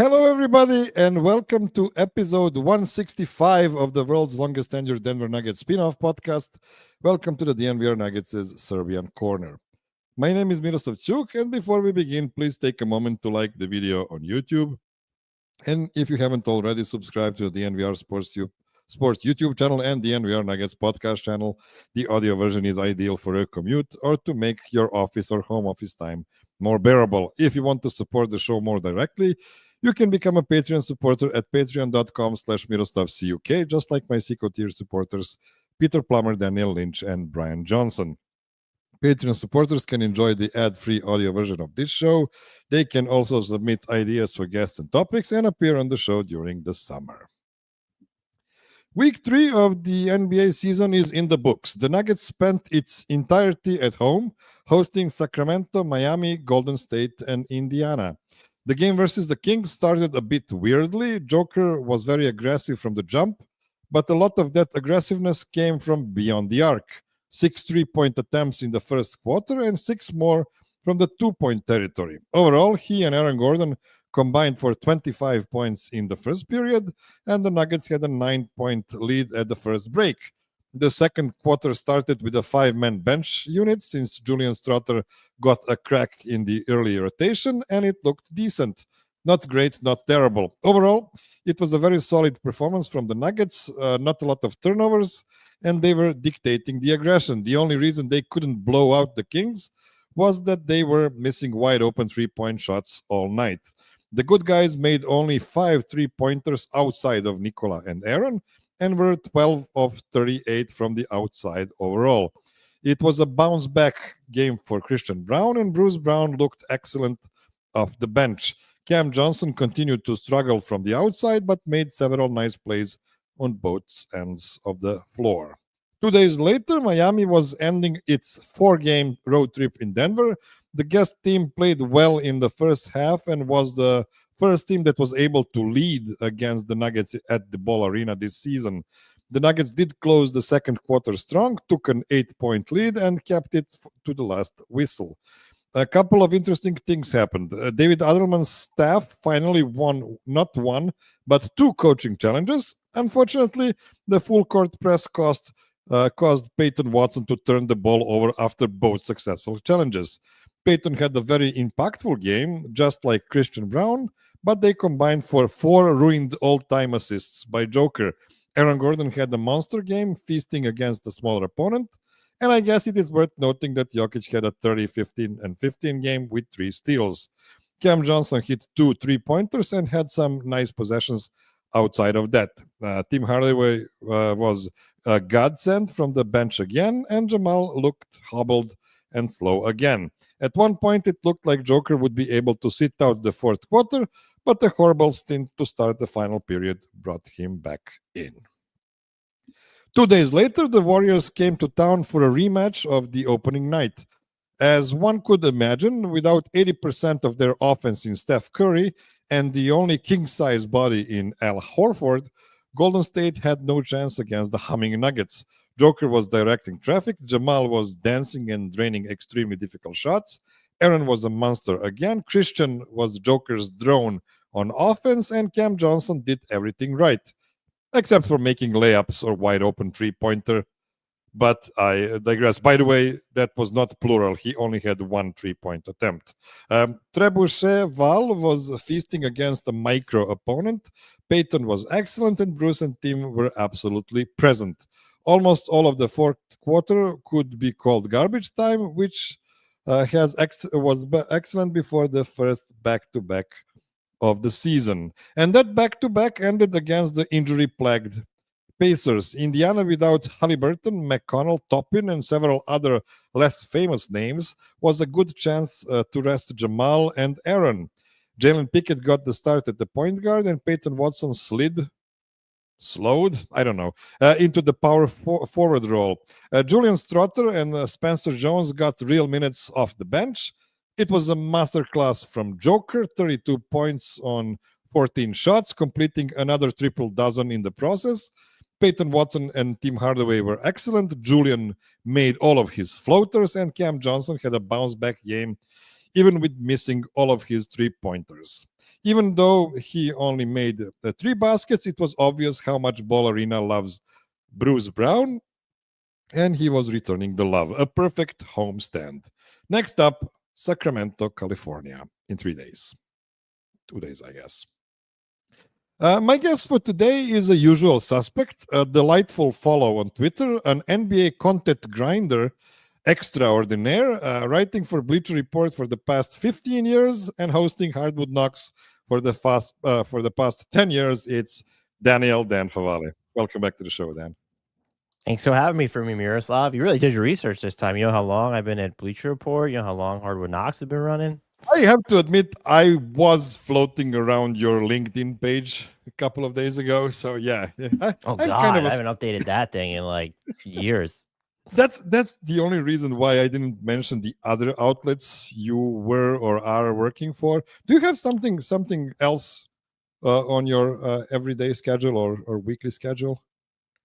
Hello, everybody, and welcome to episode 165 of the world's longest tenured Denver Nuggets spin-off podcast. Welcome to the DNVR Nuggets' Serbian Corner. My name is Miroslav, and before we begin, please take a moment to like the video on YouTube. And if you haven't already, subscribe to the DNVR Sports YouTube channel and the DNVR Nuggets podcast channel. The audio version is ideal for a commute or to make your office or home office time more bearable. If you want to support the show more directly, you can become a Patreon supporter at patreon.com/MiroslavCUK, just like my Seco tier supporters, Peter Plummer, Daniel Lynch, and Brian Johnson. Patreon supporters can enjoy the ad-free audio version of this show. They can also submit ideas for guests and topics and appear on the show during the summer. Week 3 of the NBA season is in the books. The Nuggets spent its entirety at home, hosting Sacramento, Miami, Golden State, and Indiana. The game versus the Kings started a bit weirdly. Joker was very aggressive from the jump, but a lot of that aggressiveness came from beyond the arc. 6 3-point attempts in the first quarter and 6 more from the 2-point territory. Overall, he and Aaron Gordon combined for 25 points in the first period, and the Nuggets had a 9-point lead at the first break. The second quarter started with a 5-man bench unit since Julian Strother got a crack in the early rotation, and it looked decent. Not great, not terrible. Overall, it was a very solid performance from the Nuggets, not a lot of turnovers, and they were dictating the aggression. The only reason they couldn't blow out the Kings was that they were missing wide-open three-point shots all night. The good guys made only 5 3-pointers outside of Nikola and Aaron, and were 12 of 38 from the outside overall. It was a bounce-back game for Christian Braun, and Bruce Brown looked excellent off the bench. Cam Johnson continued to struggle from the outside, but made several nice plays on both ends of the floor. 2 days later, Miami was ending its 4-game road trip in Denver. The guest team played well in the first half and was the first team that was able to lead against the Nuggets at the Ball Arena this season. The Nuggets did close the second quarter strong, took an 8-point lead, and kept it to the last whistle. A couple of interesting things happened. David Adelman's staff finally won not one, but 2 coaching challenges. Unfortunately, the full court press caused Peyton Watson to turn the ball over after both successful challenges. Peyton had a very impactful game, just like Christian Braun, but they combined for 4 ruined all-time assists by Joker. Aaron Gordon had a monster game, feasting against a smaller opponent, and I guess it is worth noting that Jokic had a 30, 15, and 15 game with 3 steals. Cam Johnson hit 2 3-pointers and had some nice possessions outside of that. Tim Hardaway was a godsend from the bench again, and Jamal looked hobbled and slow again. At one point, it looked like Joker would be able to sit out the fourth quarter, but a horrible stint to start the final period brought him back in. 2 days later, the Warriors came to town for a rematch of the opening night. As one could imagine, without 80% of their offense in Steph Curry and the only king-size body in Al Horford, Golden State had no chance against the humming Nuggets. Joker was directing traffic, Jamal was dancing and draining extremely difficult shots, Aaron was a monster again, Christian was Joker's drone on offense, and Cam Johnson did everything right, except for making layups or wide-open three-pointer. But I digress. By the way, that was not plural. He only had 1 3-point attempt. Trebuchet Val was feasting against a micro opponent. Peyton was excellent, and Bruce and Tim were absolutely present. Almost all of the fourth quarter could be called garbage time, which was excellent before the first back-to-back of the season. And that back-to-back ended against the injury-plagued Pacers. Indiana, without Haliburton, McConnell, Toppin, and several other less famous names, was a good chance to rest Jamal and Aaron. Jalen Pickett got the start at the point guard, and Peyton Watson into the power forward role. Julian Strother and Spencer Jones got real minutes off the bench. It was a masterclass from Joker, 32 points on 14 shots, completing another triple dozen in the process. Peyton Watson and Tim Hardaway were excellent. Julian made all of his floaters, and Cam Johnson had a bounce-back game even with missing all of his 3-pointers. Even though he only made 3 baskets, it was obvious how much Ball Arena loves Bruce Braun, and he was returning the love. A perfect homestand. Next up, Sacramento, California, in 3 days. 2 days, I guess. My guest for today is a usual suspect, a delightful follow on Twitter, an NBA content grinder extraordinaire, writing for Bleacher Report for the past 15 years and hosting Hardwood Knocks for the past 10 years. It's Daniel Dan Favale. Welcome back to the show, Dan. Thanks for having me, Miroslav. You really did your research this time. You know how long I've been at Bleacher Report? You know how long Hardwood Knocks have been running? I have to admit, I was floating around your LinkedIn page a couple of days ago. So, yeah. I haven't updated that thing in like years. That's the only reason why I didn't mention the other outlets you were or are working for. Do you have something else on your everyday schedule or weekly schedule?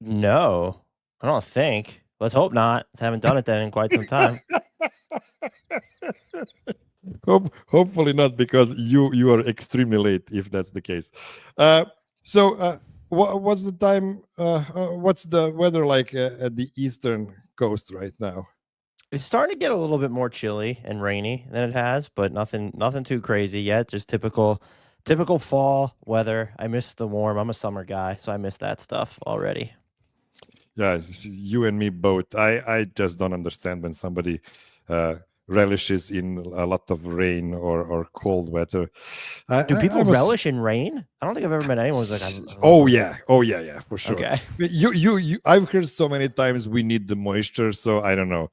No, I don't think. Let's hope not. I haven't done it then in quite some time. Hopefully not, because you are extremely late if that's the case. What's the time? What's the weather like at the eastern coast right now? It's starting to get a little bit more chilly and rainy than it has, but nothing too crazy yet. Just typical fall weather. I miss the warm. I'm a summer guy, so I miss that stuff already. Yeah, you and me both. I just don't understand when somebody relishes in a lot of rain or cold weather. Do people relish in rain? I don't think I've ever met anyone who's like, oh yeah, for sure. Okay. You I've heard so many times we need the moisture, so I don't know.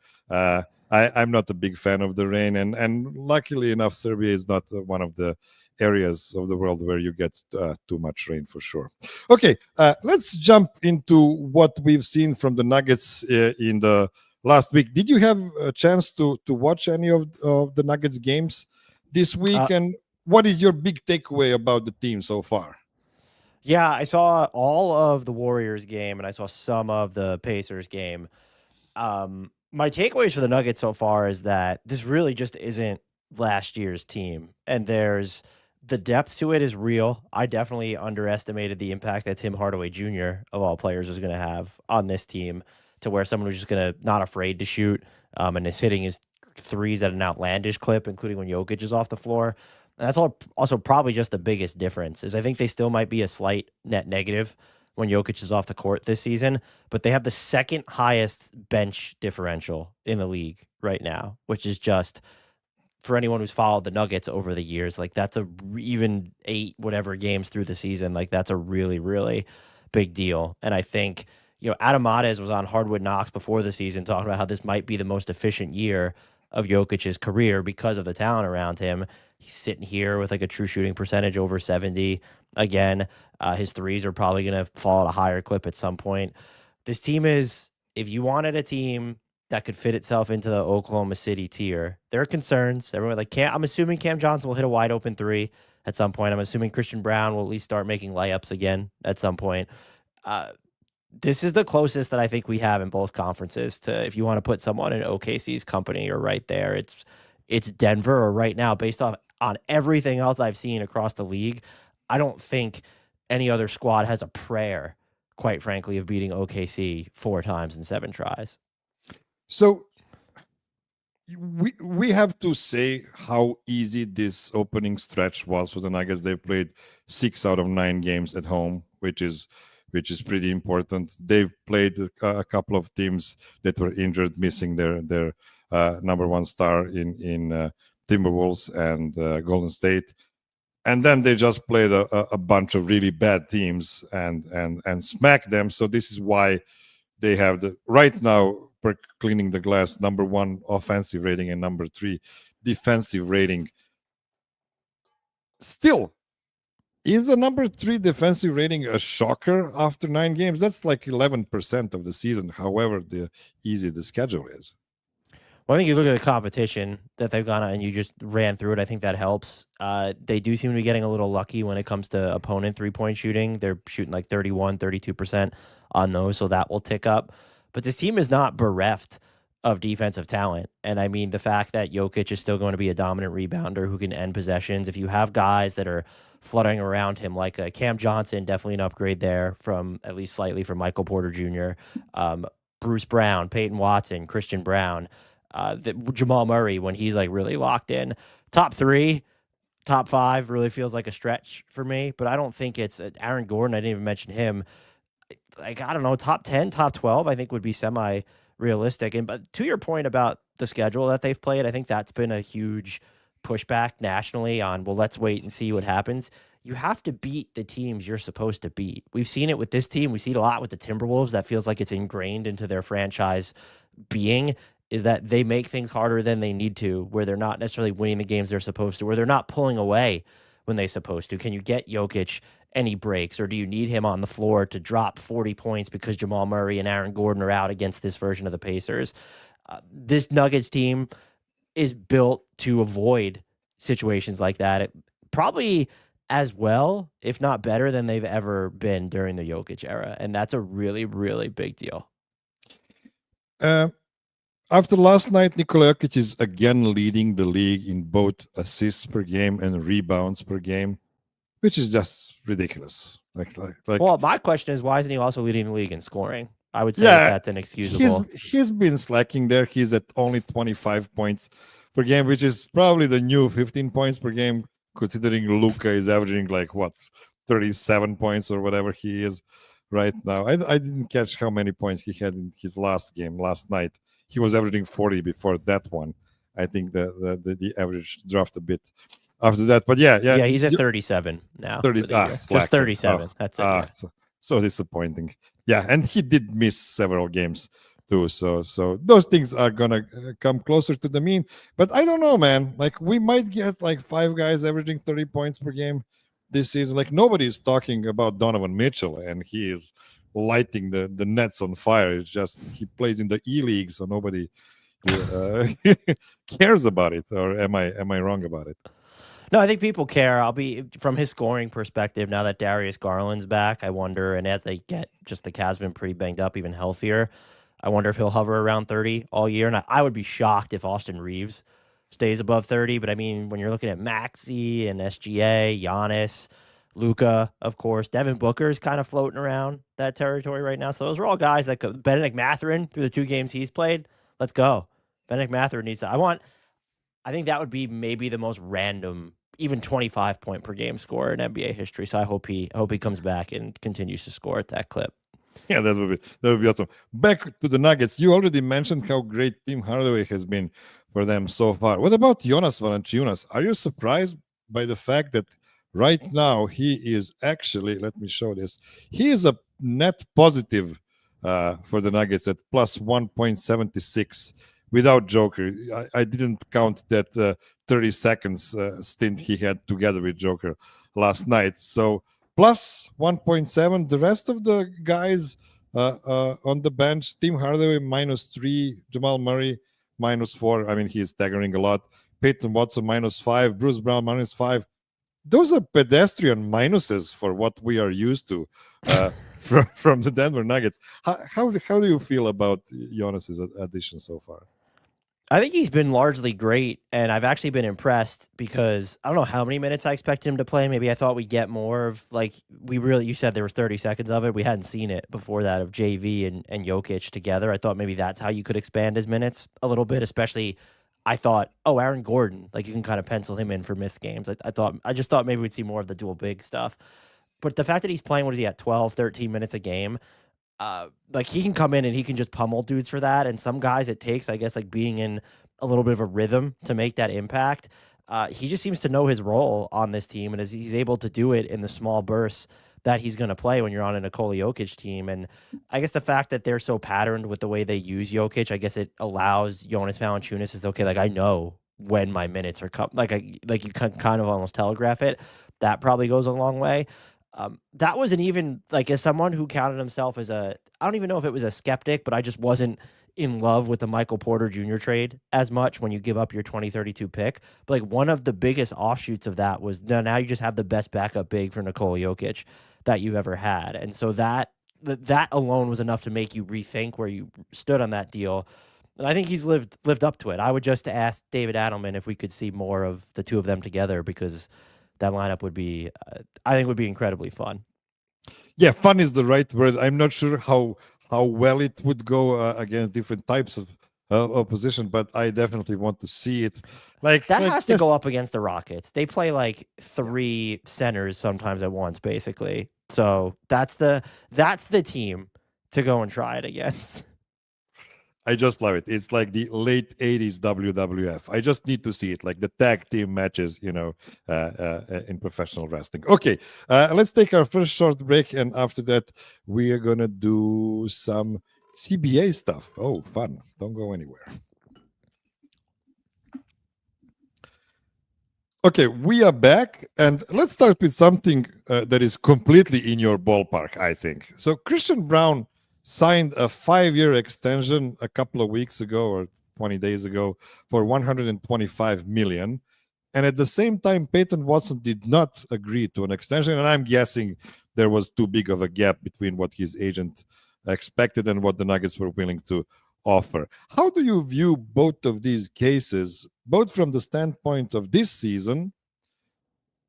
I'm not a big fan of the rain, and luckily enough, Serbia is not one of the areas of the world where you get too much rain, for sure. Okay, let's jump into what we've seen from the Nuggets in the last week. Did you have a chance to watch any of the Nuggets games this week? And what is your big takeaway about the team so far? Yeah, I saw all of the Warriors game and I saw some of the Pacers game. My takeaways for the Nuggets so far is that this really just isn't last year's team. And there's the depth to it is real. I definitely underestimated the impact that Tim Hardaway Jr., of all players, was going to have on this team, to where someone who's just going to not afraid to shoot and is hitting his threes at an outlandish clip, including when Jokic is off the floor. And that's also probably just the biggest difference is I think they still might be a slight net negative when Jokic is off the court this season, but they have the second highest bench differential in the league right now, which is just, for anyone who's followed the Nuggets over the years, like that's even 8 whatever games through the season, like that's a really, really big deal. And I think, Adam Mares was on Hardwood Knocks before the season talking about how this might be the most efficient year of Jokic's career because of the talent around him. He's sitting here with like a true shooting percentage over 70. Again, his threes are probably going to fall at a higher clip at some point. This team is, if you wanted a team that could fit itself into the Oklahoma City tier, there are concerns. Everyone I'm assuming Cam Johnson will hit a wide open 3 at some point. I'm assuming Christian Braun will at least start making layups again at some point. This is the closest that I think we have in both conferences to, if you want to put someone in OKC's company or right there, it's Denver, or right now, based on everything else I've seen across the league, I don't think any other squad has a prayer, quite frankly, of beating OKC 4 times in 7 tries. So we have to say how easy this opening stretch was for the Nuggets. They've played 6 out of 9 games at home, which is pretty important. They've played a couple of teams that were injured, missing their number 1 star in Timberwolves and Golden State, and then they just played a bunch of really bad teams and smacked them. So this is why they have right now, per Cleaning the Glass, number 1 offensive rating and number 3 defensive rating. Still, is a number 3 defensive rating a shocker after 9 games? That's like 11% of the season, however easy the schedule is. Well, I think you look at the competition that they've gone on and you just ran through it. I think that helps. They do seem to be getting a little lucky when it comes to opponent 3-point shooting. They're shooting like 31, 32% on those, so that will tick up. But this team is not bereft of defensive talent. And I mean, the fact that Jokic is still going to be a dominant rebounder who can end possessions. If you have guys that are fluttering around him, like Cam Johnson, definitely an upgrade there from at least slightly from Michael Porter Jr., Bruce Brown, Peyton Watson, Christian Brown, Jamal Murray, when he's like really locked in. Top 3, top 5 really feels like a stretch for me, but I don't think it's Aaron Gordon. I didn't even mention him. Like, I don't know, top 10, top 12, I think would be semi realistic. And but to your point about the schedule that they've played, I think that's been a huge pushback nationally on, well, let's wait and see what happens. You have to beat the teams you're supposed to beat. We've seen it with this team. We see it a lot with the Timberwolves. That feels like it's ingrained into their franchise being, is that they make things harder than they need to, where they're not necessarily winning the games they're supposed to, where they're not pulling away when they're supposed to. Can you get Jokic any breaks, or do you need him on the floor to drop 40 points because Jamal Murray and Aaron Gordon are out against this version of the Pacers? This Nuggets team is built to avoid situations like that. Probably as well, if not better than they've ever been during the Jokic era. And that's a really, really big deal. After last night, Nikola Jokic is again leading the league in both assists per game and rebounds per game, which is just ridiculous. Well, my question is, why isn't he also leading the league in scoring? I would say that's inexcusable. He's been slacking there. He's at only 25 points per game, which is probably the new 15 points per game, considering Luka is averaging 37 points or whatever he is right now. I didn't catch how many points he had in his last game last night. He was averaging 40 before that one. I think the average dropped a bit after that. But yeah, he's at 37 now. 30, just 37. That's it. So disappointing. Yeah, and he did miss several games too. So those things are gonna come closer to the mean. But I don't know, man. We might get 5 guys averaging 30 points per game this season. Nobody's talking about Donovan Mitchell, and he is lighting the nets on fire. It's just he plays in the E-League, so nobody cares about it. Or am I wrong about it? No, I think people care. I'll be from his scoring perspective now that Darius Garland's back. I wonder, and as they get just the Cavs been pretty banged up, even healthier, I wonder if he'll hover around 30 all year. And I would be shocked if Austin Reeves stays above 30. But I mean, when you're looking at Maxey and SGA, Giannis, Luka, of course, Devin Booker's kind of floating around that territory right now. So those are all guys that could. Benedict Mathurin through the 2 games he's played. Let's go. Benedict Mathurin needs to. I think that would be maybe the most random, even 25 point per game scorer in NBA history. So I hope he comes back and continues to score at that clip. Yeah, that would be awesome. Back to the Nuggets. You already mentioned how great Tim Hardaway has been for them so far. What about Jonas Valanciunas? Are you surprised by the fact that right now he is actually, let me show this, he is a net positive for the Nuggets at plus 1.76 without Joker. I didn't count that 30 seconds stint he had together with Joker last night. So plus 1.7. The rest of the guys on the bench, Tim Hardaway -3, Jamal Murray -4. I mean, he's staggering a lot. Peyton Watson -5, Bruce Brown -5. Those are pedestrian minuses for what we are used to from the Denver Nuggets. How do you feel about Jonas's addition so far? I think he's been largely great, and I've actually been impressed because I don't know how many minutes I expected him to play. Maybe I thought we'd get more of you said there was 30 seconds of it. We hadn't seen it before that of JV and Jokic together. I thought maybe that's how you could expand his minutes a little bit, especially I thought, Aaron Gordon, you can kind of pencil him in for missed games. I just thought maybe we'd see more of the dual big stuff. But the fact that he's playing, what is he at, 12, 13 minutes a game, he can come in and he can just pummel dudes for that. And some guys it takes, I guess, being in a little bit of a rhythm to make that impact. He just seems to know his role on this team, and as he's able to do it in the small bursts that he's going to play when you're on a Nikola Jokic team. And I guess the fact that they're so patterned with the way they use Jokic, I guess it allows Jonas Valanciunas is okay. I know when my minutes are you can kind of almost telegraph it. That probably goes a long way. That wasn't even as someone who counted himself as I don't even know if it was a skeptic, but I just wasn't in love with the Michael Porter Jr. trade as much when you give up your 2032 pick. But one of the biggest offshoots of that was now you just have the best backup big for Nikola Jokic that you've ever had. And so that alone was enough to make you rethink where you stood on that deal. And I think he's lived up to it. I would just ask David Adelman if we could see more of the two of them together, because that lineup would be, I think, would be incredibly fun. Yeah, fun is the right word. I'm not sure how well it would go against different types of opposition, but I definitely want to see it. Like That like has to go this- up against the Rockets. They play like 3 centers sometimes at once, basically. So that's the team to go and try it against. I just love it. It's like the late 80s WWF. I just need to see it, like the tag team matches, in professional wrestling. Okay, let's take our first short break. And after that, we are going to do some CBA stuff. Oh, fun. Don't go anywhere. Okay, we are back. And let's start with something that is completely in your ballpark, I think. So Christian Braun signed a 5-year extension a couple of weeks ago or 20 days ago for $125 million. And at the same time, Peyton Watson did not agree to an extension. And I'm guessing there was too big of a gap between what his agent expected and what the Nuggets were willing to offer. How do you view both of these cases, both from the standpoint of this season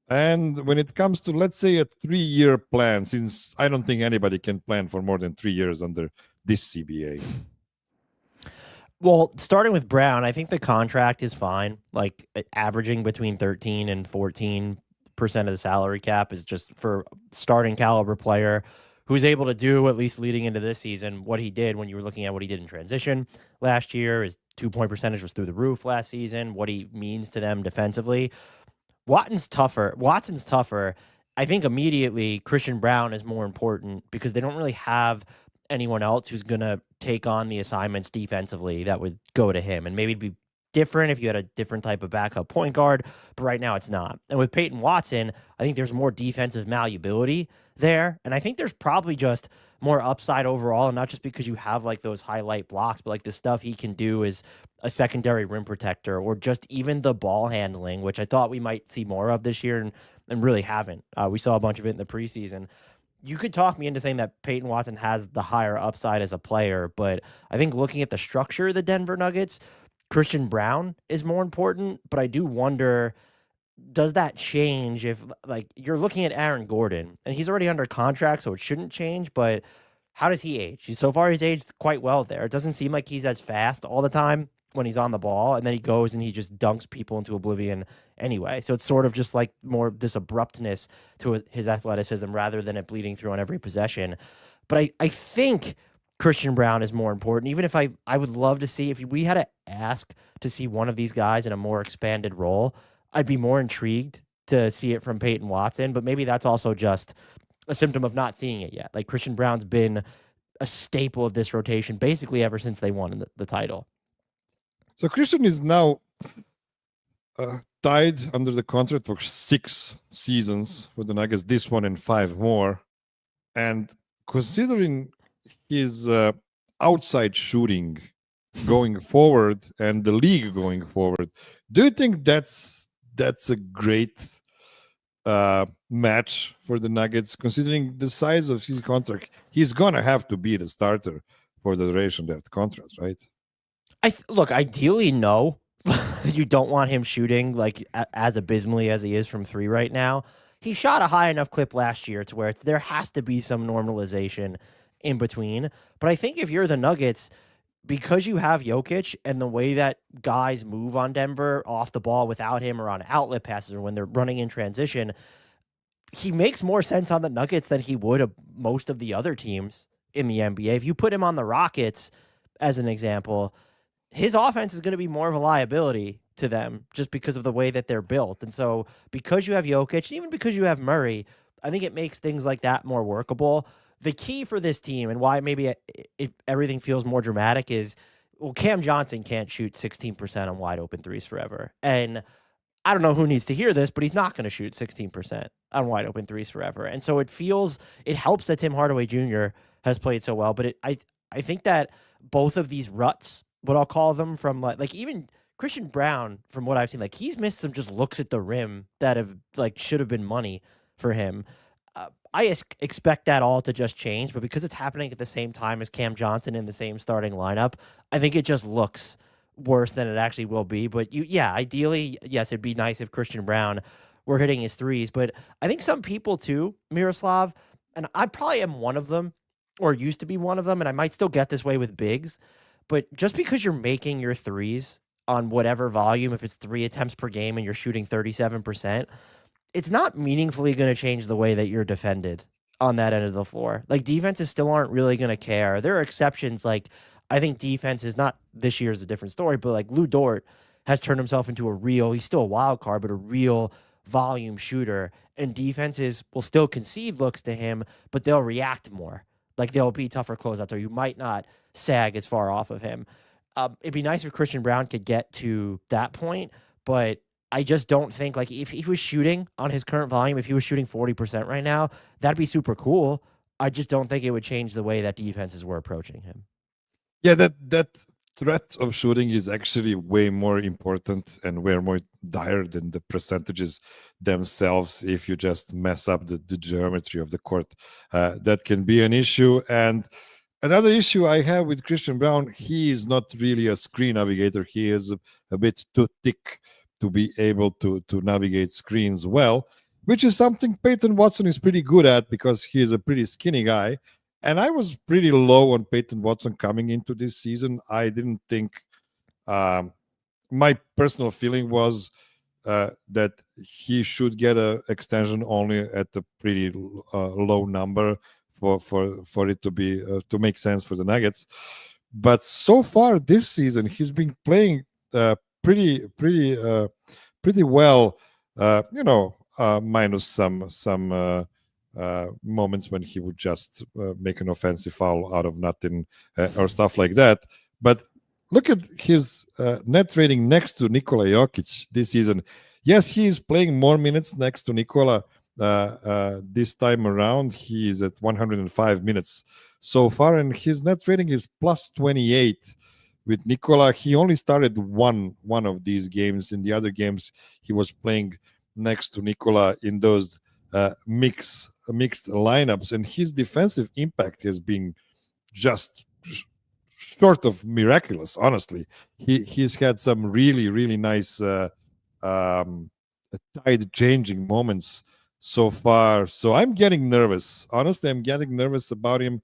and when it comes to, let's say, a 3-year plan, since I don't think anybody can plan for more than 3 years under this CBA? Well, starting with Braun, I think the contract is fine. Like averaging between 13 and 14% of the salary cap is just for starting caliber player who's able to do, at least leading into this season, what he did when you were looking at what he did in transition last year. His 2-point percentage was through the roof last season, what he means to them defensively. Watson's tougher. I think immediately Christian Braun is more important because they don't really have anyone else who's going to take on the assignments defensively that would go to him. And maybe it'd be different if you had a different type of backup point guard, but right now it's not. And with Peyton Watson, I think there's more defensive malleability there. And I think there's probably just more upside overall, and not just because you have like those highlight blocks, but like the stuff he can do is a secondary rim protector, or just even the ball handling, which I thought we might see more of this year and really haven't. We saw a bunch of it in the preseason. You could talk me into saying that Peyton Watson has the higher upside as a player, but I think looking at the structure of the Denver Nuggets, Christian Braun is more important. But I do wonder, does that change if, like, you're looking at Aaron Gordon and he's already under contract, so it shouldn't change, but how does he age? So far he's aged quite well there. It doesn't seem like he's as fast all the time when he's on the ball, and then he goes and he just dunks people into oblivion anyway. So it's sort of just like more this abruptness to his athleticism rather than it bleeding through on every possession. But I think Christian Braun is more important, even if I would love to see, if we had to ask to see one of these guys in a more expanded role, I'd be more intrigued to see it from Peyton Watson. But maybe that's also just a symptom of not seeing it yet. Like Christian Braun's been a staple of this rotation basically ever since they won the title. So Christian is now tied under the contract for 6 seasons for the Nuggets, this one and 5 more. And considering his outside shooting going forward and the league going forward, do you think that's a great match for the Nuggets, considering the size of his contract? He's gonna have to be the starter for the duration of that contract, right? Look, ideally, no. You don't want him shooting like as abysmally as he is from 3 right now. He shot a high enough clip last year to where there has to be some normalization in between. But I think if you're the Nuggets, because you have Jokic and the way that guys move on Denver off the ball without him, or on outlet passes, or when they're running in transition, he makes more sense on the Nuggets than he would of most of the other teams in the NBA. If you put him on the Rockets, as an example, his offense is going to be more of a liability to them just because of the way that they're built. And so because you have Jokic, even because you have Murray, I think it makes things like that more workable. The key for this team, and why maybe everything feels more dramatic, is, well, Cam Johnson can't shoot 16% on wide open threes forever. And I don't know who needs to hear this, but he's not going to shoot 16% on wide open threes forever. And so it helps that Tim Hardaway Jr. has played so well. But I think that both of these ruts, what I'll call them, from like even Christian Braun, from what I've seen, like he's missed some just looks at the rim that have should have been money for him. I expect that all to just change, but because it's happening at the same time as Cam Johnson in the same starting lineup, I think it just looks worse than it actually will be. But yeah, ideally, yes, it'd be nice if Christian Braun were hitting his threes. But I think some people too, Miroslav, and I probably am one of them, or used to be one of them, and I might still get this way with bigs. But just because you're making your threes on whatever volume, if it's 3 attempts per game and you're shooting 37%, it's not meaningfully going to change the way that you're defended on that end of the floor. Like defenses still aren't really going to care. There are exceptions. Like I think defense is not this year's a different story, but like Lou Dort has turned himself into he's still a wild card, but a real volume shooter. And defenses will still concede looks to him, but they'll react more. Like they'll be tougher closeouts, or you might not sag as far off of him. It'd be nice if Christian Braun could get to that point, but I just don't think, like, if he was shooting on his current volume, if he was shooting 40% right now, that'd be super cool. I just don't think it would change the way that defenses were approaching him. Yeah, that threat of shooting is actually way more important and way more dire than the percentages themselves. If you just mess up the geometry of the court, that can be an issue. And another issue I have with Christian Braun, he is not really a screen navigator. He is a bit too thick to be able to navigate screens well, which is something Peyton Watson is pretty good at because he is a pretty skinny guy. And I was pretty low on Peyton Watson coming into this season. I didn't think my personal feeling was that he should get an extension only at a pretty low number for it to be to make sense for the Nuggets. But so far this season, he's been playing pretty well. Minus some moments when he would just make an offensive foul out of nothing or stuff like that. But look at his net rating next to Nikola Jokic this season. Yes, he is playing more minutes next to Nikola this time around. He is at 105 minutes so far, and his net rating is plus 28. With Nikola, he only started one of these games. In the other games, he was playing next to Nikola in those mixed lineups, and his defensive impact has been just short of miraculous. Honestly, he's had some really nice tide changing moments so far. So I'm getting nervous. Honestly, I'm getting nervous about him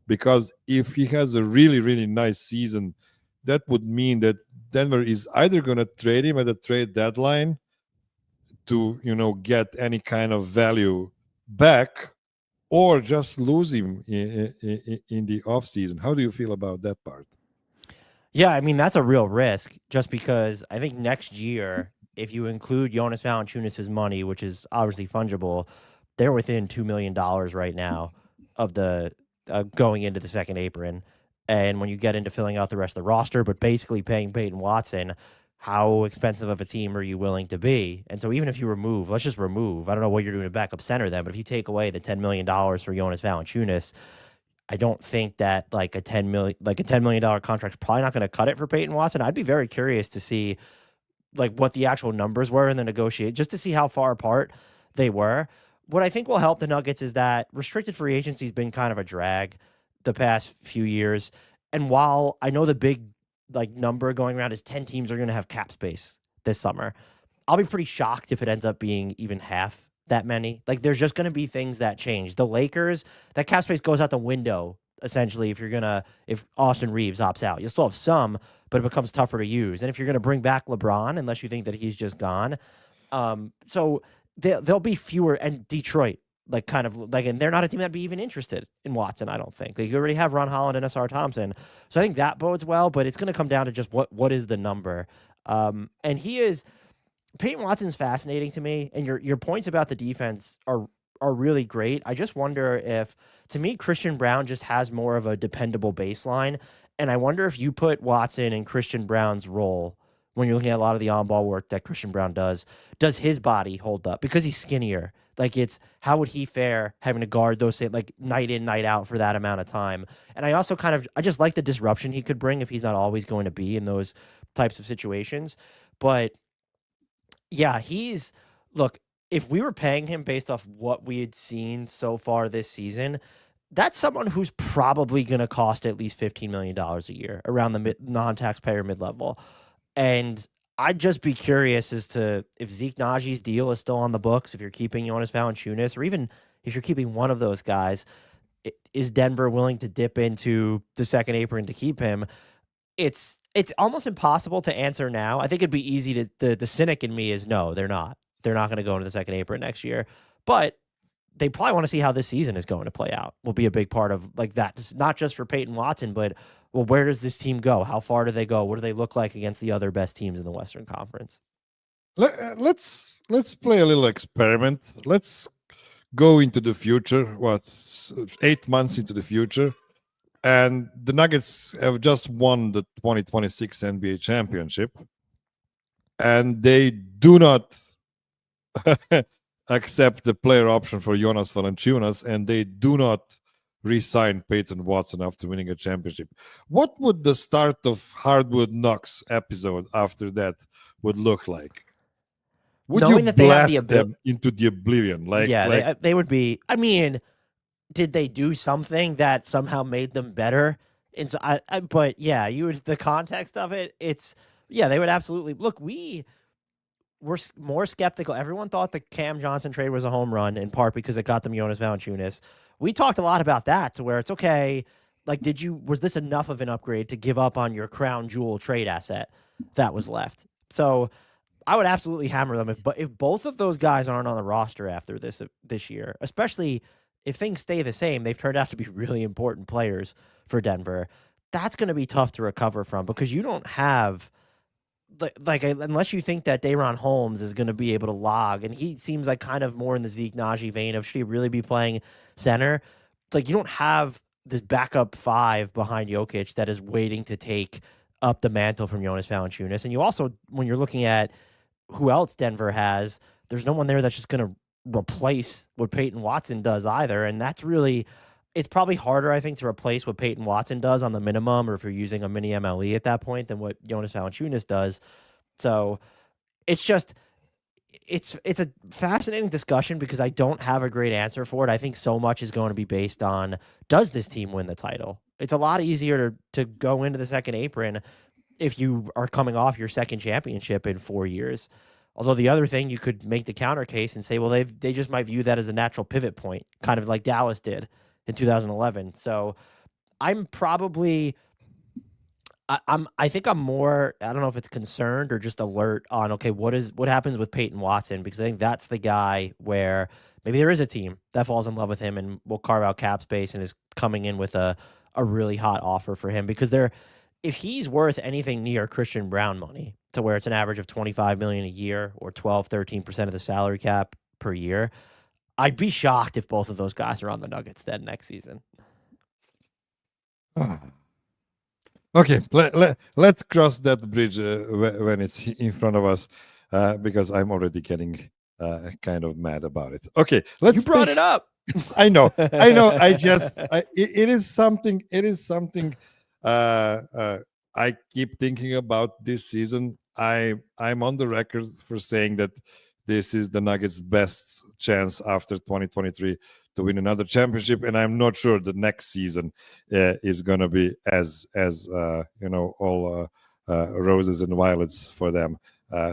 because if he has a really nice season, that would mean that Denver is either going to trade him at the trade deadline to get any kind of value back, or just lose him in the offseason. How do you feel about that part? Yeah, I mean, that's a real risk just because I think next year, if you include Jonas Valanciunas' money, which is obviously fungible, they're within $2 million right now of the going into the second apron. And when you get into filling out the rest of the roster, but basically paying Peyton Watson, how expensive of a team are you willing to be? And so even if you let's just remove, I don't know what you're doing to backup center then, but if you take away the $10 million for Jonas Valanciunas, I don't think that like a $10 million contract is probably not going to cut it for Peyton Watson. I'd be very curious to see like what the actual numbers were in the negotiate, just to see how far apart they were. What I think will help the Nuggets is that restricted free agency has been kind of a drag the past few years. And while I know the big like number going around is 10 teams are going to have cap space this summer, I'll be pretty shocked if it ends up being even half that many. Like there's just going to be things that change. The Lakers, that cap space goes out the window essentially if Austin Reeves opts out. You'll still have some, but it becomes tougher to use. And if you're going to bring back LeBron, unless you think that he's just gone, so there'll be fewer. And Detroit, and they're not a team that'd be even interested in Watson, I don't think. Like, you already have Ron Holland and S.R. Thompson. So I think that bodes well, but it's going to come down to just what is the number. And Peyton Watson's fascinating to me, and your points about the defense are really great. I just wonder if, to me, Christian Braun just has more of a dependable baseline, and I wonder if you put Watson in Christian Braun's role when you're looking at a lot of the on-ball work that Christian Braun does his body hold up? Because he's skinnier. Like, it's how would he fare having to guard those, like, night in, night out for that amount of time? And I also I just like the disruption he could bring if he's not always going to be in those types of situations. But yeah, look, if we were paying him based off what we had seen so far this season, that's someone who's probably going to cost at least $15 million a year around the non-taxpayer mid-level. And I'd just be curious as to if Zeke Najee's deal is still on the books, if you're keeping Jonas Valanciunas, or even if you're keeping one of those guys, is Denver willing to dip into the second apron to keep him? It's almost impossible to answer now. I think it'd be easy to the cynic in me is no, they're not. They're not going to go into the second apron next year. But they probably want to see how this season is going to play out. Will be a big part of like that. It's not just for Peyton Watson, but well, where does this team go? How far do they go? What do they look like against the other best teams in the Western Conference? Let's play a little experiment. Let's go into the future. What 8 months into the future, and the Nuggets have just won the 2026 NBA championship, and they do not accept the player option for Jonas Valanciunas, and they do not re-sign Peyton Watson after winning a championship. What would the start of Hardwood Knocks episode after that would look like? Would Knowing you that they have the blast them into the oblivion? They would be. I mean, did they do something that somehow made them better? And so but yeah, you would the context of it. It's they would absolutely look. We were more skeptical. Everyone thought the Cam Johnson trade was a home run in part because it got them Jonas Valanciunas. We talked a lot about that to where it's okay. Like, was this enough of an upgrade to give up on your crown jewel trade asset that was left? So I would absolutely hammer them if both of those guys aren't on the roster after this year, especially if things stay the same. They've turned out to be really important players for Denver. That's going to be tough to recover from because you don't have unless you think that Daron Holmes is going to be able to log, and he seems like kind of more in the Zeke Najee vein of should he really be playing center? It's like you don't have this backup five behind Jokic that is waiting to take up the mantle from Jonas Valanciunas. And you also, when you're looking at who else Denver has, there's no one there that's just going to replace what Peyton Watson does either. And that's really, it's probably harder, I think, to replace what Peyton Watson does on the minimum, or if you're using a mini MLE at that point, than what Jonas Valanciunas does. So it's just, it's a fascinating discussion because I don't have a great answer for it. I think so much is going to be based on, does this team win the title? It's a lot easier to go into the second apron if you are coming off your second championship in 4 years. Although the other thing, you could make the counter case and say, well, they just might view that as a natural pivot point, kind of like Dallas did in 2011. So I'm probably, I think I'm more, I don't know if it's concerned or just alert on, okay, what happens with Peyton Watson? Because I think that's the guy where maybe there is a team that falls in love with him and will carve out cap space and is coming in with a really hot offer for him, because if he's worth anything near Christian Braun money, to where it's an average of $25 million a year or 12-13% of the salary cap per year, I'd be shocked if both of those guys are on the Nuggets then next season. Okay, let's cross that bridge when it's in front of us, because I'm already getting kind of mad about it. Okay, you brought it up. I know. It is something. I keep thinking about this season. I'm on the record for saying that this is the Nuggets' best chance after 2023 to win another championship, and I'm not sure the next season is going to be as all roses and violets for them.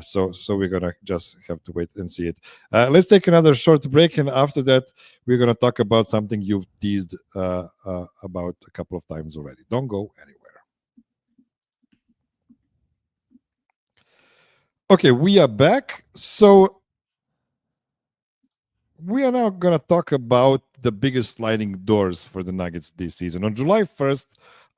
So we're going to just have to wait and see it. Let's take another short break, and after that, we're going to talk about something you've teased about a couple of times already. Don't go anywhere. Okay, we are back. So we are now going to talk about the biggest sliding doors for the Nuggets this season. On July 1st,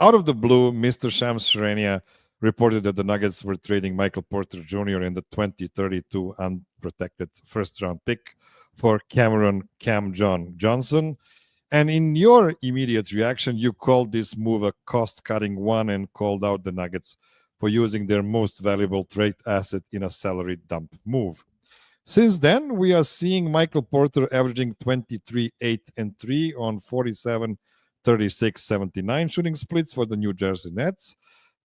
out of the blue, Mr. Shams Charania reported that the Nuggets were trading Michael Porter Jr. in the 2032 unprotected first-round pick for Cam Johnson. And in your immediate reaction, you called this move a cost-cutting one and called out the Nuggets for using their most valuable trade asset in a salary dump move. Since then, we are seeing Michael Porter averaging 23, 8, and 3 on 47, 36, 79 shooting splits for the New Jersey Nets,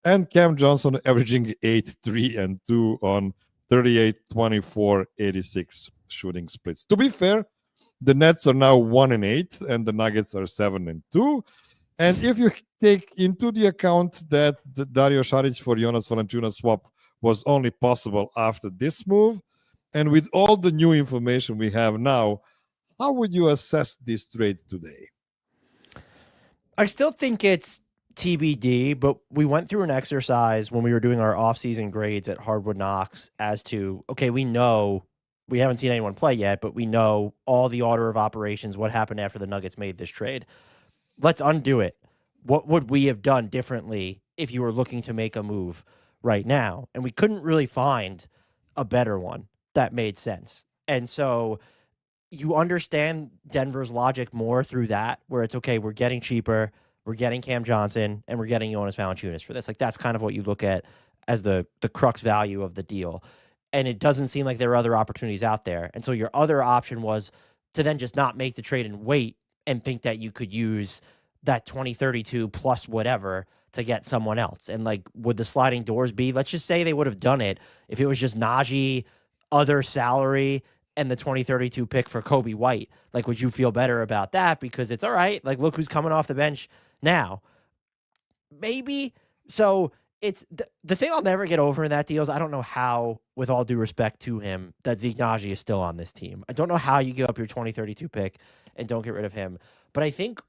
and Cam Johnson averaging 8, 3, and 2 on 38, 24, 86 shooting splits. To be fair, the Nets are now 1-8 and the Nuggets are 7-2. And if you take into the account that the Dario Saric for Jonas Valanciunas swap was only possible after this move, and with all the new information we have now, how would you assess this trade today? I still think it's TBD, but we went through an exercise when we were doing our offseason grades at Hardwood Knox as to, okay, we know we haven't seen anyone play yet, but we know all the order of operations, what happened after the Nuggets made this trade. Let's undo it. What would we have done differently if you were looking to make a move right now? And we couldn't really find a better one that made sense. And so you understand Denver's logic more through that, where it's okay, we're getting cheaper, we're getting Cam Johnson, and we're getting Jonas Valanciunas for this. Like, that's kind of what you look at as the crux value of the deal. And it doesn't seem like there are other opportunities out there. And so your other option was to then just not make the trade and wait and think that you could use that 2032 plus whatever to get someone else. And like, would the sliding doors be, let's just say they would have done it if it was just Najee, other salary, and the 2032 pick for Kobe White. Like, would you feel better about that? Because it's all right. Like, look who's coming off the bench now. Maybe. So it's the thing I'll never get over in that deal is I don't know how, with all due respect to him, that Zeke Najee is still on this team. I don't know how you give up your 2032 pick and don't get rid of him. But I think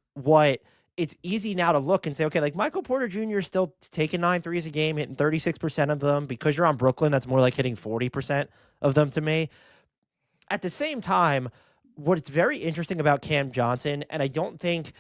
it's easy now to look and say, okay, like Michael Porter Jr. is still taking 9 threes a game, hitting 36% of them. Because you're on Brooklyn, that's more like hitting 40% of them to me. At the same time, what's very interesting about Cam Johnson, and I don't think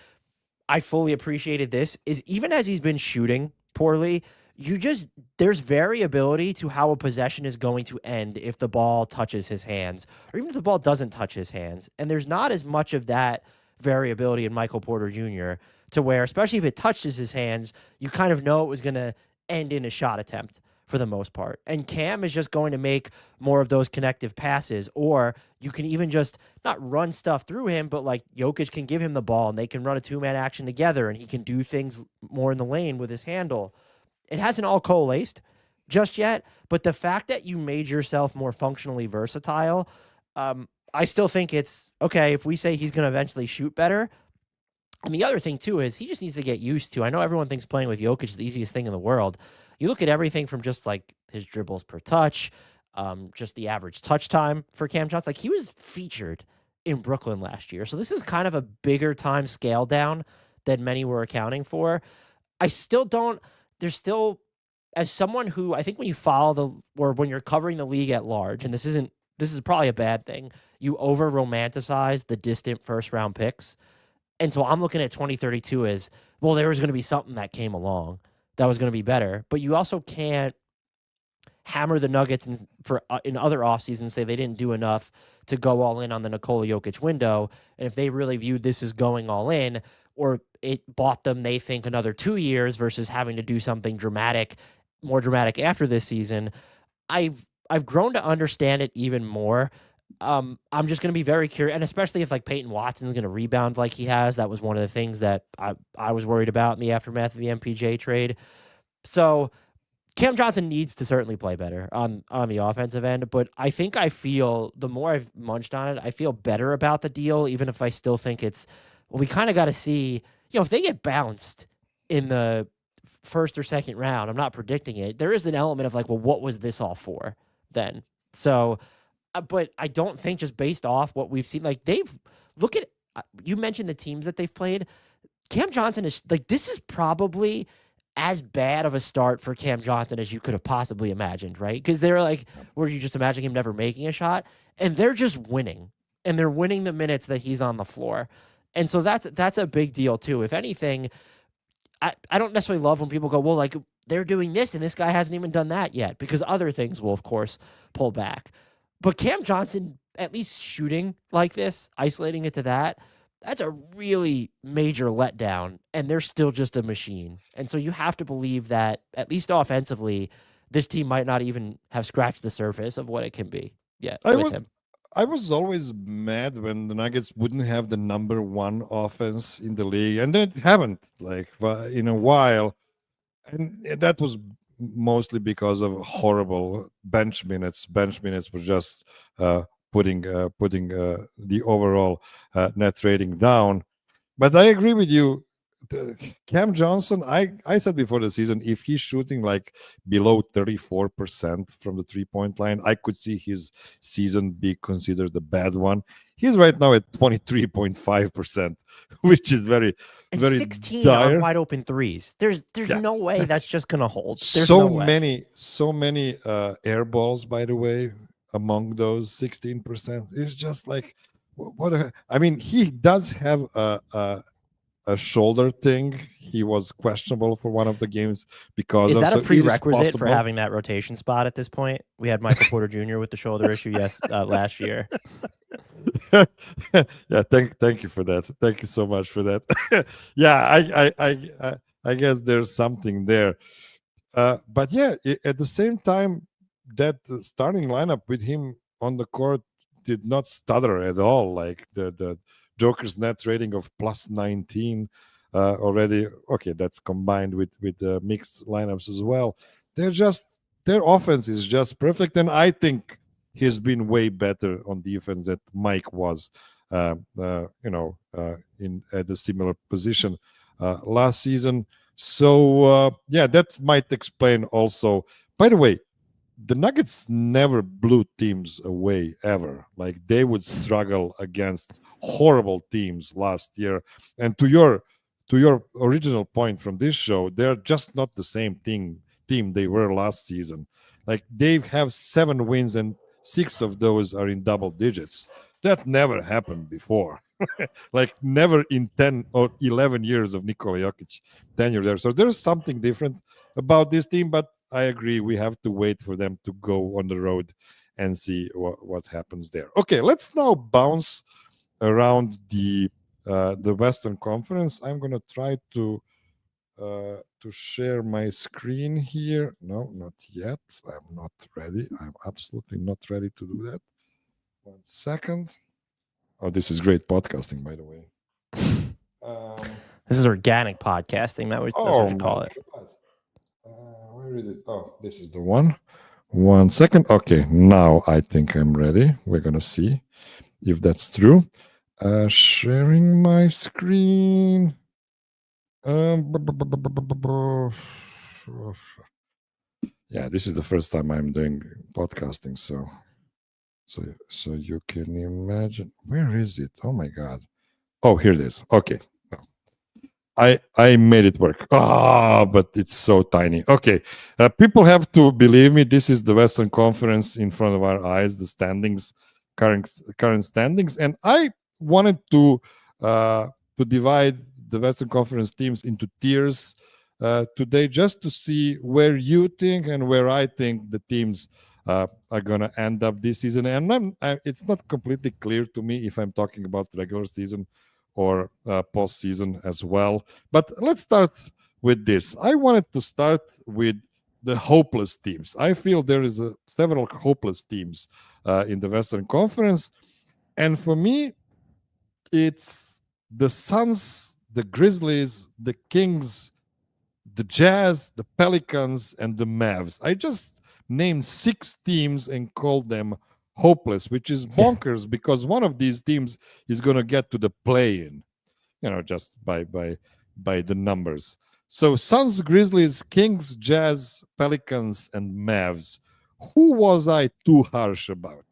I fully appreciated this, is even as he's been shooting poorly, there's variability to how a possession is going to end if the ball touches his hands, or even if the ball doesn't touch his hands. And there's not as much of that variability in Michael Porter Jr. to where, especially if it touches his hands, you kind of know it was going to end in a shot attempt for the most part. And Cam is just going to make more of those connective passes, or you can even just not run stuff through him, but like Jokic can give him the ball and they can run a 2-man action together and he can do things more in the lane with his handle. It hasn't all coalesced just yet, but the fact that you made yourself more functionally versatile, I still think it's okay if we say he's going to eventually shoot better. And the other thing too is he just needs to get used to, I know everyone thinks playing with Jokic is the easiest thing in the world. You look at everything from just like his dribbles per touch, just the average touch time for Cam Johnson. Like, he was featured in Brooklyn last year. So this is kind of a bigger time scale down than many were accounting for. I still don't, there's still, as someone who, I think when you follow or when you're covering the league at large, and this is probably a bad thing, you over romanticize the distant first round picks. And so I'm looking at 2032 as, well, there was going to be something that came along that was going to be better. But you also can't hammer the Nuggets in other off seasons, say they didn't do enough to go all in on the Nikola Jokic window. And if they really viewed this as going all in, or it bought them, they think, another 2 years versus having to do something more dramatic after this season, I've grown to understand it even more. I'm just going to be very curious, and especially if like Peyton Watson's going to rebound like he has. That was one of the things that I was worried about in the aftermath of the MPJ trade. So Cam Johnson needs to certainly play better on the offensive end, but I think the more I've munched on it, I feel better about the deal, even if I still think we kind of got to see, if they get bounced in the first or second round, I'm not predicting it. There is an element of like, well, what was this all for then? So, but I don't think, just based off what we've seen, like you mentioned the teams that they've played. Cam Johnson is like, this is probably as bad of a start for Cam Johnson as you could have possibly imagined, right? Because they're like, were you just imagining him never making a shot? And they're just winning, and they're winning the minutes that he's on the floor. And so that's a big deal too. If anything, I don't necessarily love when people go, well, like they're doing this and this guy hasn't even done that yet, because other things will of course pull back. But Cam Johnson, at least shooting like this, isolating it to that's a really major letdown, and they're still just a machine. And so you have to believe that, at least offensively, this team might not even have scratched the surface of what it can be yet with him. I was always mad when the Nuggets wouldn't have the number one offense in the league, and they haven't, like, in a while. And that was mostly because of horrible bench minutes. Bench minutes were just putting the overall net rating down. But I agree with you. Cam Johnson, I said before the season, if he's shooting like below 34% from the 3-point line, I could see his season be considered a bad one. He's right now at 23.5%, which is very, and very 16 dire. on wide open threes. There's no way that's just gonna hold. There's so no way. many air balls, by the way, among those 16%. It's just like I mean, he does have a shoulder thing. He was questionable for one of the games because Is of that a it is prerequisite for possible. having that rotation spot at this point? We had Michael Porter Jr. with the shoulder issue last year. Yeah, thank you for that. Thank you so much for that. Yeah, I guess there's something there. But yeah, at the same time, that starting lineup with him on the court did not stutter at all. Like the Joker's net rating of plus 19 already. Okay, that's combined with the mixed lineups as well. Their offense is just perfect, and I think he's been way better on defense than Mike was. In at a similar position last season. So yeah, that might explain also. By the way, the Nuggets never blew teams away ever. Like they would struggle against horrible teams last year. And to your original point from this show, they're just not the same team they were last season. Like they have 7 wins and 6 of those are in double digits. That never happened before. Like never in 10 or 11 years of Nikola Jokic tenure there. So there's something different about this team, but I agree. We have to wait for them to go on the road and see what happens there. Okay, let's now bounce around the Western Conference. I'm gonna try to share my screen here. No, not yet. I'm not ready. I'm absolutely not ready to do that. 1 second. Oh, this is great podcasting, by the way. This is organic podcasting. That's what you call it. Where is it? Oh, this is the one. 1 second. Okay, now I think I'm ready. We're gonna see if that's true. Sharing my screen. Yeah, this is the first time I'm doing podcasting, so you can imagine. Where is it? Oh my god. Oh, here it is. Okay. I made it work. But it's so tiny. Okay. People have to believe me. This is the Western Conference in front of our eyes, the standings, current standings. And I wanted to divide the Western Conference teams into tiers today just to see where you think and where I think the teams are going to end up this season. And it's not completely clear to me if I'm talking about regular season or postseason as well. But let's start with this. I wanted to start with the hopeless teams. I feel there is several hopeless teams in the Western Conference. And for me, it's the Suns, the Grizzlies, the Kings, the Jazz, the Pelicans, and the Mavs. I just named 6 teams and called them hopeless, which is bonkers because one of these teams is going to get to the play-in, just by the numbers. So Suns, Grizzlies, Kings, Jazz, Pelicans, and Mavs. Who was I too harsh about?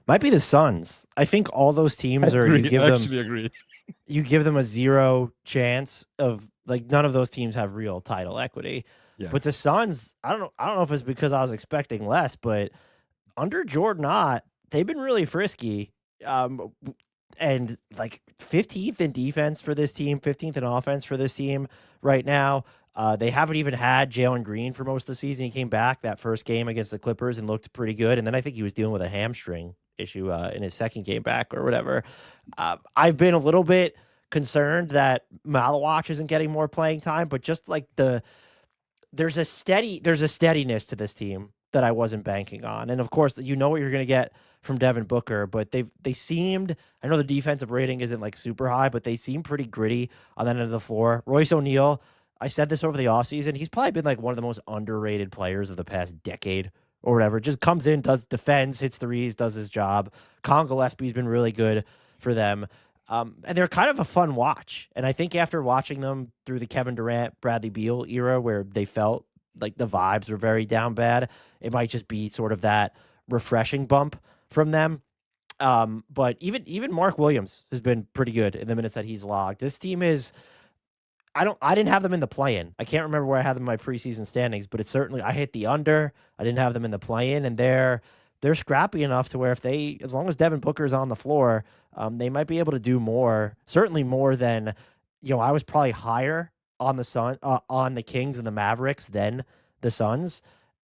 Might be the Suns. I think all those teams I actually agree. You give them a 0 chance of, like, none of those teams have real title equity. Yeah. But the Suns, I don't know if it's because I was expecting less, but under Jordan Ott, they've been really frisky. And like 15th in defense for this team, 15th in offense for this team right now. They haven't even had Jalen Green for most of the season. He came back that first game against the Clippers and looked pretty good. And then I think he was dealing with a hamstring issue in his second game back or whatever. I've been a little bit concerned that Malawach isn't getting more playing time, but just like there's a steadiness to this team that I wasn't banking on. And of course, what you're going to get from Devin Booker, but they seemed, I know the defensive rating isn't like super high, but they seem pretty gritty on that end of the floor. Royce O'Neal, I said this over the offseason, he's probably been like one of the most underrated players of the past decade or whatever. Just comes in, defends, hits threes, does his job. Colin Gillespie's been really good for them. And they're kind of a fun watch. And I think after watching them through the Kevin Durant, Bradley Beal era where they felt like the vibes were very down bad, it might just be sort of that refreshing bump from them. But even Mark Williams has been pretty good in the minutes that he's logged. This team is I didn't have them in the play-in. I can't remember where I had them in my preseason standings, but it's certainly I hit the under. I didn't have them in the play-in, and they're scrappy enough to where as long as Devin Booker's on the floor, they might be able to do more. Certainly more than I was probably higher on the Kings and the Mavericks than the Suns.